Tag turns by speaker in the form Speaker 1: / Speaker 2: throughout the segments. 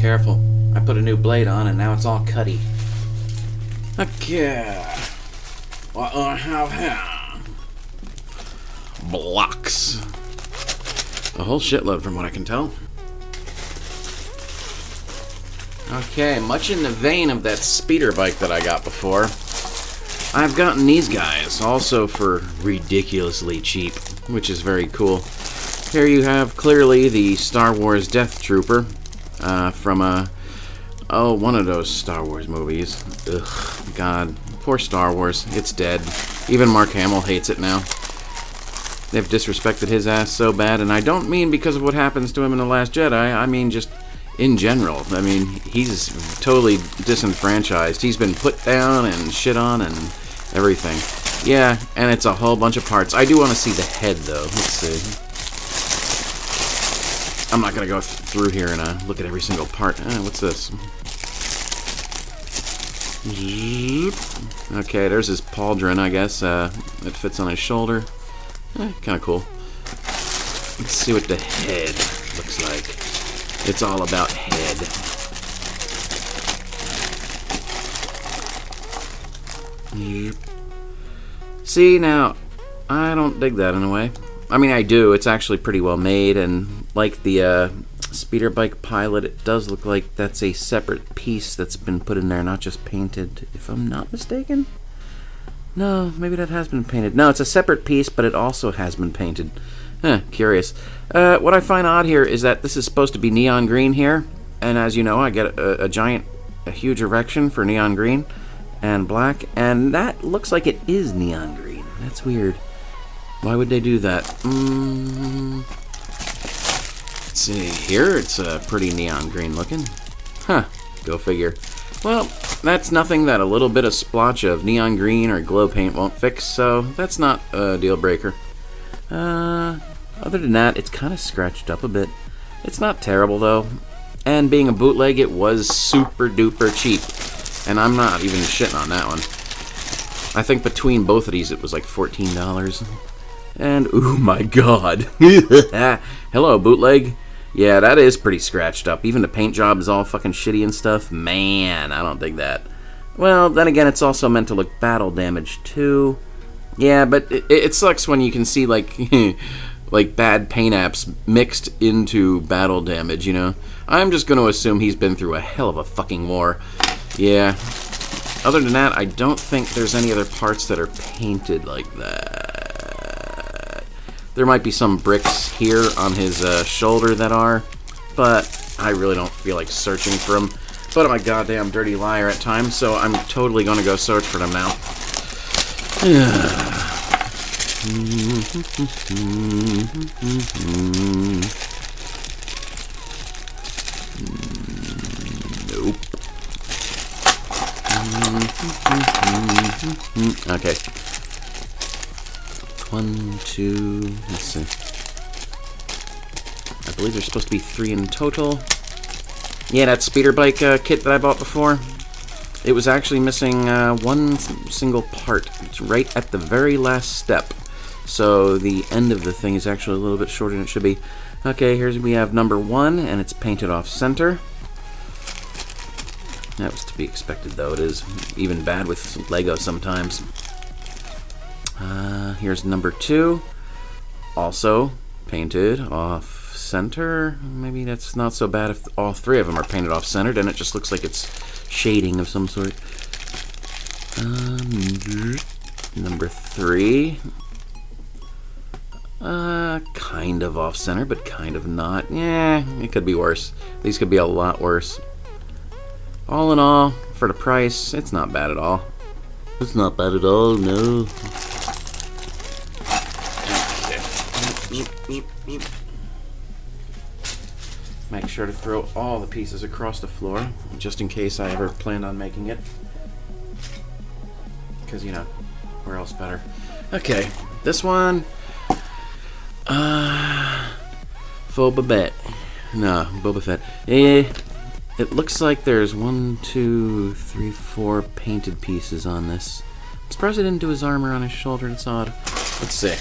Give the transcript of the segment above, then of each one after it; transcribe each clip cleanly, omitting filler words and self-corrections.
Speaker 1: careful. I put a new blade on and now it's all cutty. Okay. What do I have here? Blocks. A whole shitload from what I can tell. Okay, much in the vein of that speeder bike that I got before, I've gotten these guys, also for ridiculously cheap, which is very cool. Here you have clearly the Star Wars Death Trooper from one of those Star Wars movies. Ugh, God, poor Star Wars. It's dead. Even Mark Hamill hates it now. They've disrespected his ass so bad, and I don't mean because of what happens to him in The Last Jedi. I mean just in general. I mean, he's totally disenfranchised. He's been put down and shit on and everything. Yeah, and it's a whole bunch of parts. I do want to see the head, though. Let's see. I'm not going to go through here and look at every single part. What's this? Okay, there's his pauldron, I guess. It fits on his shoulder. Kind of cool. Let's see what the head looks like. It's all about head. See, now, I don't dig that in a way. I mean, I do. It's actually pretty well made, and like the speeder bike pilot, it does look like that's a separate piece that's been put in there, not just painted, if I'm not mistaken. No, maybe that has been painted. No, it's a separate piece, but it also has been painted. Curious. What I find odd here is that this is supposed to be neon green here, and as you know, I get a huge erection for neon green and black, and that looks like it is neon green. That's weird. Why would they do that? Let's see, here it's pretty neon green looking. Huh, go figure. Well, that's nothing that a little bit of splotch of neon green or glow paint won't fix, so that's not a deal breaker. Other than that, it's kind of scratched up a bit. It's not terrible, though. And being a bootleg, it was super duper cheap. And I'm not even shitting on that one. I think between both of these, it was like $14. And, oh my god. Hello, bootleg. Yeah, that is pretty scratched up. Even the paint job is all fucking shitty and stuff. Man, I don't dig that. Well, then again, it's also meant to look battle damaged, too. Yeah, but it sucks when you can see, like, like bad paint apps mixed into battle damage, you know? I'm just going to assume he's been through a hell of a fucking war. Yeah. Other than that, I don't think there's any other parts that are painted like that. There might be some bricks here on his shoulder that are, but I really don't feel like searching for them. But I'm a goddamn dirty liar at times, so I'm totally going to go search for them now. Nope. Okay. 1, 2, let's see. I believe there's supposed to be 3 in total. Yeah, that speeder bike kit that I bought before, it was actually missing one single part. It's right at the very last step. So the end of the thing is actually a little bit shorter than it should be. Okay, here's we have number 1, and it's painted off center. That was to be expected, though. It is even bad with Lego sometimes. Here's number 2, also painted off center. Maybe that's not so bad if all 3 of them are painted off center, then it just looks like it's shading of some sort. Number 3, kind of off center, but kind of not. Yeah, it could be worse. These could be a lot worse. All in all, for the price, it's not bad at all. It's not bad at all, no. Make sure to throw all the pieces across the floor, just in case I ever planned on making it. Because, you know, where else better? Okay, this one. Boba Fett. No, Boba Fett. It looks like there's 1, 2, 3, 4 painted pieces on this. I'm surprised I didn't do his armor on his shoulder. It's odd. Let's see.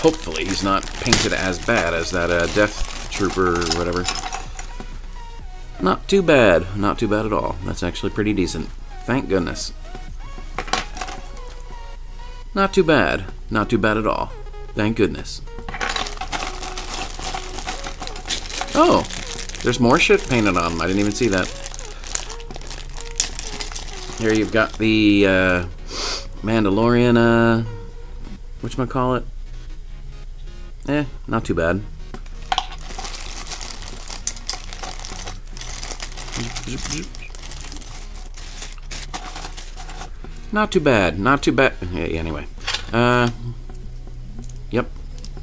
Speaker 1: hopefully he's not painted as bad as that Death Trooper or whatever. Not too bad. Not too bad at all. That's actually pretty decent. Thank goodness. Not too bad. Not too bad at all. Thank goodness. Oh, there's more shit painted on them. I didn't even see that. Here you've got the Mandalorian, whatchamacallit? Not too bad. Not too bad. Not too bad. Anyway. Yep.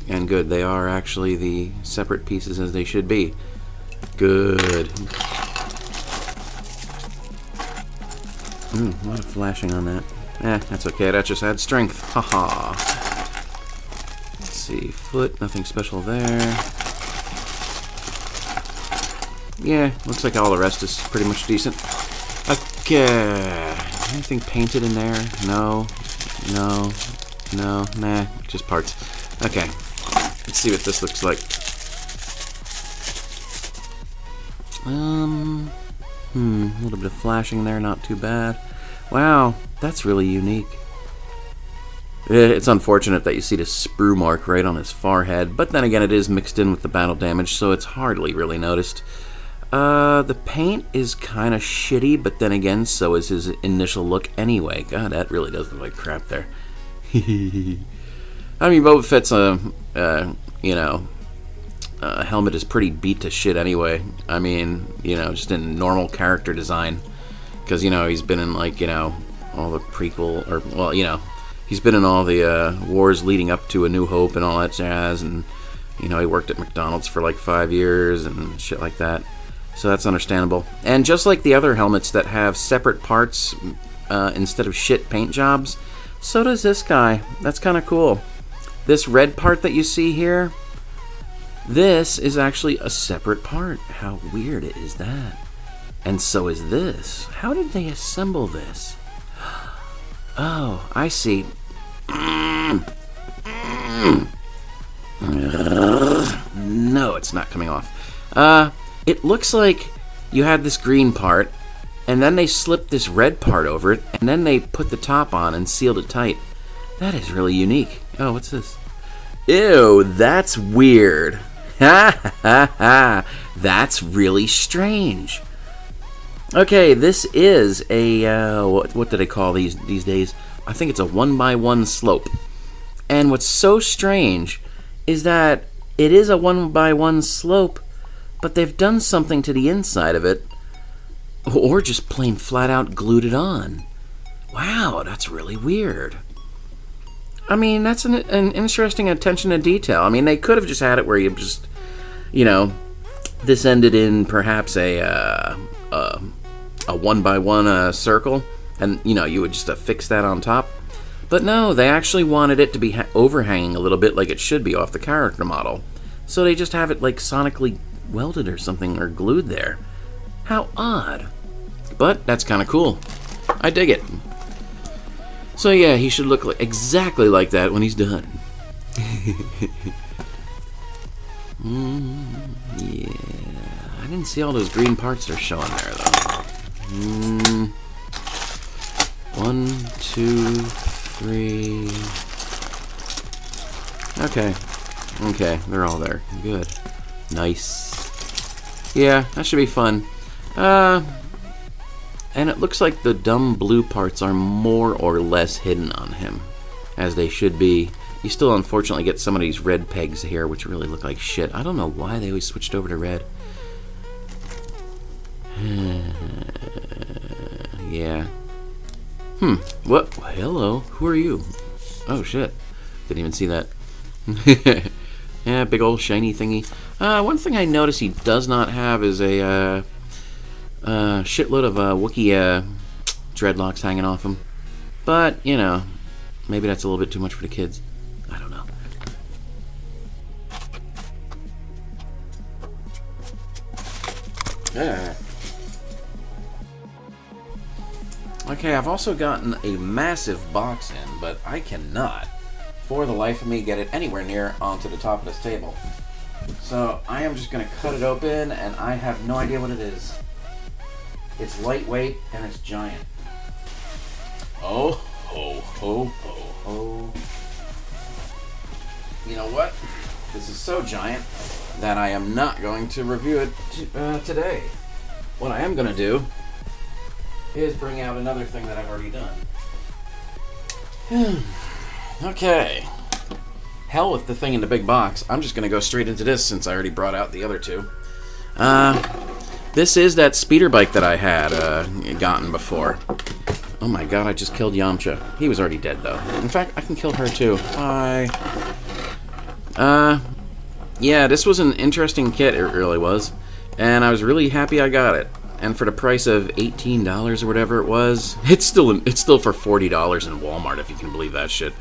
Speaker 1: And good. They are actually the separate pieces as they should be. Good. A lot of flashing on that. That's okay. That just adds strength. Haha. Let's see. Foot. Nothing special there. Yeah. Looks like all the rest is pretty much decent. Okay. Anything painted in there? No. No. No. Nah. Just parts. Okay. Let's see what this looks like. A little bit of flashing there, not too bad. Wow, that's really unique. It's unfortunate that you see the sprue mark right on his forehead, but then again it is mixed in with the battle damage, so it's hardly really noticed. The paint is kind of shitty, but then again, so is his initial look anyway. God, that really does look like crap there. I mean, Boba Fett's helmet is pretty beat to shit anyway. I mean, just in normal character design. Because, he's been in, all the prequel, or, well, he's been in all the wars leading up to A New Hope and all that jazz, and, he worked at McDonald's for, 5 years and shit like that. So that's understandable. And just like the other helmets that have separate parts instead of shit paint jobs, so does this guy. That's kind of cool. This red part that you see here, this is actually a separate part. How weird is that? And so is this. How did they assemble this? Oh, I see. No, it's not coming off. It looks like you had this green part, and then they slipped this red part over it, and then they put the top on and sealed it tight. That is really unique. Oh, what's this? Ew, that's weird. Ha ha ha. That's really strange. Okay, this is a, what do they call these days? I think it's a 1x1 slope. And what's so strange is that it is a 1x1 slope, but they've done something to the inside of it, or just plain flat out glued it on. Wow, that's really weird. I mean, that's an interesting attention to detail. I mean, they could have just had it where you just, this ended in perhaps a 1x1 circle, and, you would just affix that on top. But no, they actually wanted it to be overhanging a little bit like it should be off the character model. So they just have it, sonically welded or something, or glued there. How odd. But that's kind of cool. I dig it. So yeah, he should look exactly like that when he's done. Yeah, I didn't see all those green parts they're showing there though. 1, 2, 3. Okay, they're all there. Good. Nice. Yeah, that should be fun. And it looks like the dumb blue parts are more or less hidden on him, as they should be. You still unfortunately get some of these red pegs here, which really look like shit. I don't know why they always switched over to red. Yeah. What? Hello. Who are you? Oh, shit. Didn't even see that. Yeah, big old shiny thingy. One thing I noticed he does not have is a shitload of Wookiee dreadlocks hanging off him. But, maybe that's a little bit too much for the kids. I don't know. Okay, I've also gotten a massive box in, but I cannot for the life of me, get it anywhere near onto the top of this table. So I am just going to cut it open, and I have no idea what it is. It's lightweight, and it's giant. Oh, ho, ho, ho, ho. You know what? This is so giant that I am not going to review it today. What I am going to do is bring out another thing that I've already done. Okay. Hell with the thing in the big box. I'm just going to go straight into this since I already brought out the other two. This is that speeder bike that I had gotten before. Oh my god, I just killed Yamcha. He was already dead, though. In fact, I can kill her, too. Bye. Yeah, this was an interesting kit, it really was. And I was really happy I got it. And for the price of $18 or whatever it was, it's still for $40 in Walmart, if you can believe that shit.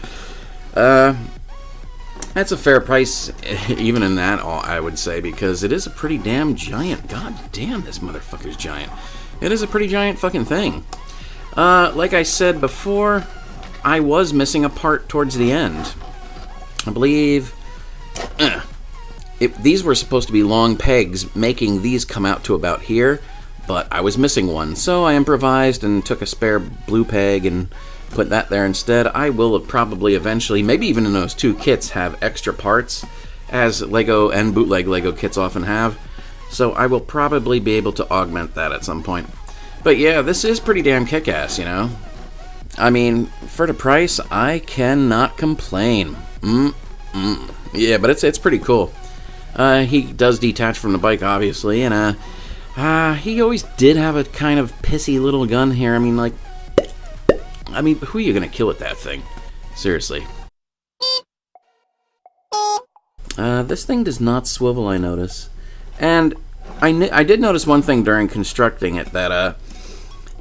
Speaker 1: That's a fair price, even in that, I would say, because it is a pretty damn giant. God damn, this motherfucker's giant. It is a pretty giant fucking thing. Like I said before, I was missing a part towards the end. I believe these were supposed to be long pegs, making these come out to about here, but I was missing one, so I improvised and took a spare blue peg and put that there instead. I will probably eventually, maybe even in those two kits, have extra parts, as Lego and bootleg Lego kits often have, so I will probably be able to augment that at some point. But yeah, this is pretty damn kick-ass, you know? I mean, for the price, I cannot complain. Yeah, but it's pretty cool. He does detach from the bike, obviously, and he always did have a kind of pissy little gun here. I mean, like, who are you gonna kill with that thing? Seriously. This thing does not swivel, I notice. And I did notice one thing during constructing it, that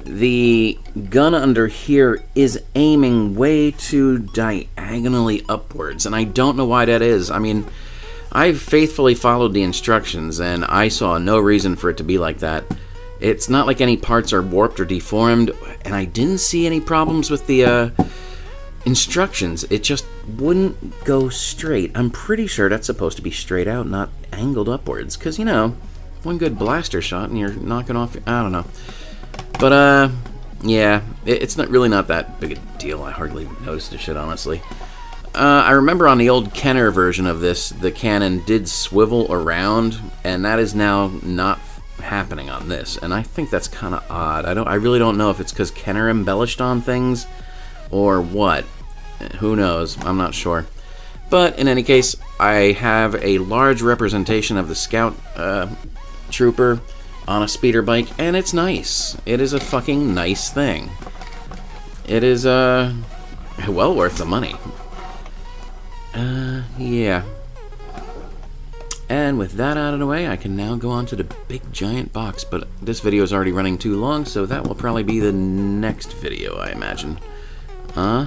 Speaker 1: the gun under here is aiming way too diagonally upwards, and I don't know why that is. I mean, I faithfully followed the instructions, and I saw no reason for it to be like that. It's not like any parts are warped or deformed, and I didn't see any problems with the instructions. It just wouldn't go straight. I'm pretty sure that's supposed to be straight out, not angled upwards, because, you know, one good blaster shot and you're knocking off, I don't know. But, yeah, it's really not that big a deal. I hardly noticed the shit, honestly. I remember on the old Kenner version of this, the cannon did swivel around, and that is now not happening on this, and I think that's kind of odd. I really don't know if it's because Kenner embellished on things or what. Who knows? I'm not sure. But in any case, I have a large representation of the Scout Trooper on a speeder bike, and it's nice. It is a fucking nice thing. It is well worth the money. Yeah. And with that out of the way, I can now go on to the big giant box, but this video is already running too long, so that will probably be the next video, I imagine.
Speaker 2: Go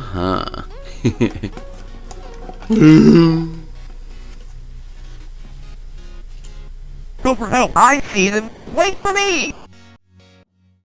Speaker 2: for help! I see them! Wait for me!